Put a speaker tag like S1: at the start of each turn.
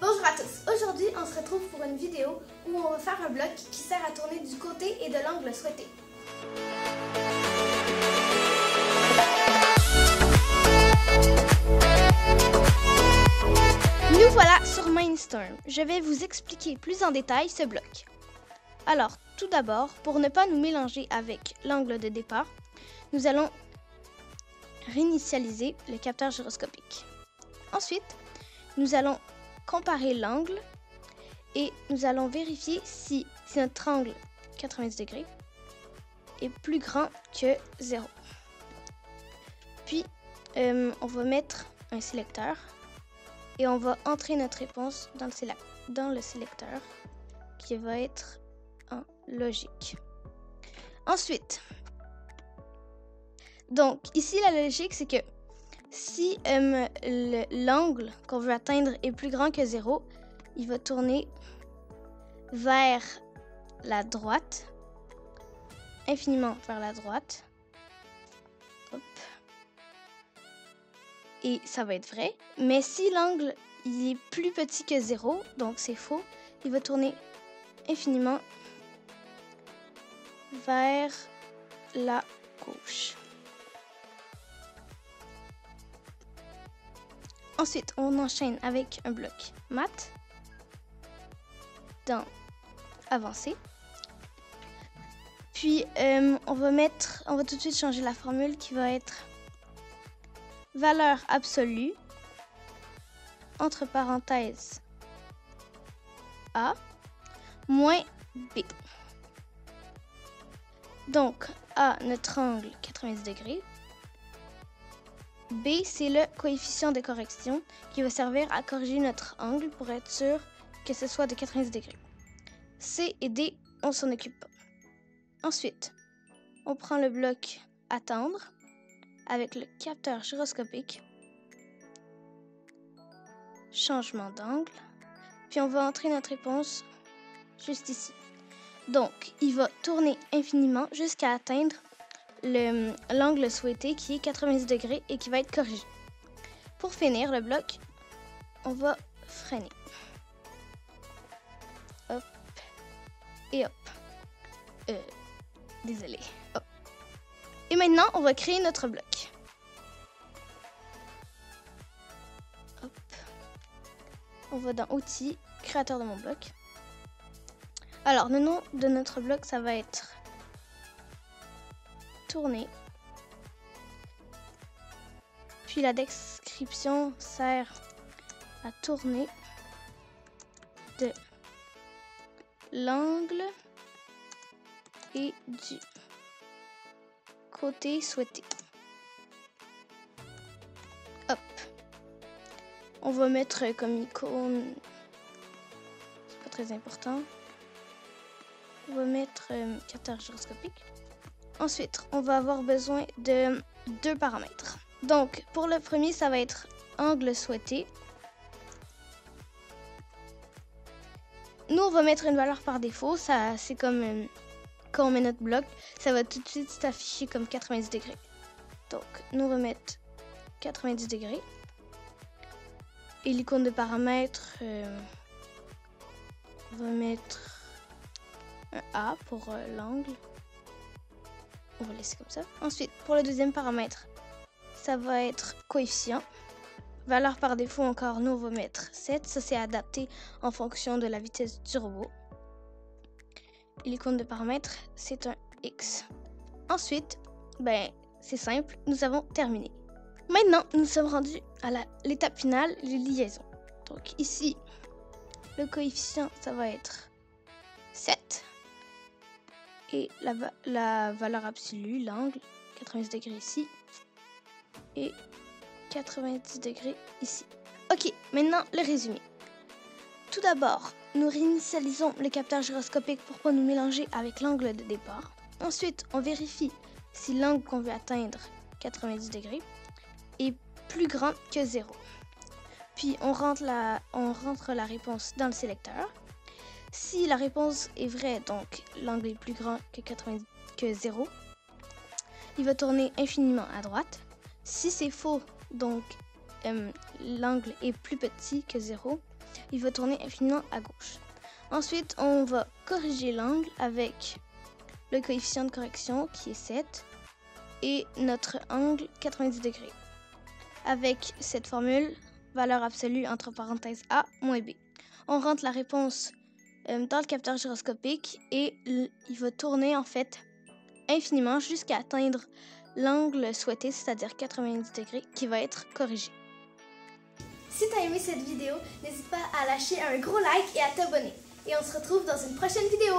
S1: Bonjour à tous, aujourd'hui on se retrouve pour une vidéo où on va faire un bloc qui sert à tourner du côté et de l'angle souhaité. Nous voilà sur Mindstorm. Je vais vous expliquer plus en détail ce bloc. Alors, tout d'abord, pour ne pas nous mélanger avec l'angle de départ, nous allons réinitialiser le capteur gyroscopique. Ensuite, nous allons comparer l'angle et nous allons vérifier si notre angle 90 degrés est plus grand que 0. Puis, on va mettre un sélecteur et on va entrer notre réponse dans le sélecteur qui va être en logique. Ensuite, donc ici la logique c'est que si l'angle qu'on veut atteindre est plus grand que 0, il va tourner vers la droite, infiniment vers la droite. Hop. Et ça va être vrai. Mais si l'angle il est plus petit que 0, donc c'est faux, il va tourner infiniment vers la gauche. Ensuite, on enchaîne avec un bloc maths dans Avancer. Puis, on va tout de suite changer la formule qui va être valeur absolue entre parenthèses A moins B. Donc, A, notre angle 90 degrés. B, c'est le coefficient de correction qui va servir à corriger notre angle pour être sûr que ce soit de 90 degrés. C et D, on s'en occupe pas. Ensuite, on prend le bloc attendre avec le capteur gyroscopique, changement d'angle, puis on va entrer notre réponse juste ici. Donc, il va tourner infiniment jusqu'à atteindre l'angle souhaité qui est 90 degrés et qui va être corrigé. Pour finir le bloc, on va freiner. Hop et hop. Désolé. Hop. Et maintenant, on va créer notre bloc. Hop. On va dans Outils, Créateur de mon bloc. Alors, le nom de notre bloc, ça va être tourner. Puis la description sert à tourner de l'angle et du côté souhaité. Hop. On va mettre comme icône, c'est pas très important. On va mettre capteur gyroscopique. Ensuite, on va avoir besoin de 2 paramètres. Donc, pour le premier, ça va être angle souhaité. Nous, on va mettre une valeur par défaut. Ça, c'est comme quand on met notre bloc, ça va tout de suite s'afficher comme 90 degrés. Donc, nous, on va mettre 90 degrés. Et l'icône de paramètres, on va mettre un A pour l'angle. On va laisser comme ça. Ensuite, pour le deuxième paramètre, ça va être coefficient. Valeur par défaut encore, nous on va mettre 7. Ça c'est adapté en fonction de la vitesse du robot. Et l'icône de paramètre, c'est un X. Ensuite, c'est simple, nous avons terminé. Maintenant, nous sommes rendus à l'étape finale, les liaisons. Donc ici, le coefficient, ça va être 7. Et la valeur absolue, l'angle, 90 degrés ici. Et 90 degrés ici. Ok, maintenant le résumé. Tout d'abord, nous réinitialisons le capteur gyroscopique pour ne pas nous mélanger avec l'angle de départ. Ensuite, on vérifie si l'angle qu'on veut atteindre, 90 degrés, est plus grand que 0. Puis on rentre la réponse dans le sélecteur. Si la réponse est vraie, donc l'angle est plus grand que 0, il va tourner infiniment à droite. Si c'est faux, donc l'angle est plus petit que 0, il va tourner infiniment à gauche. Ensuite, on va corriger l'angle avec le coefficient de correction qui est 7 et notre angle 90 degrés. Avec cette formule, valeur absolue entre parenthèses A moins B. On rentre la réponse dans le capteur gyroscopique et il va tourner en fait infiniment jusqu'à atteindre l'angle souhaité, c'est-à-dire 90 degrés, qui va être corrigé.
S2: Si tu as aimé cette vidéo, n'hésite pas à lâcher un gros like et à t'abonner. Et on se retrouve dans une prochaine vidéo.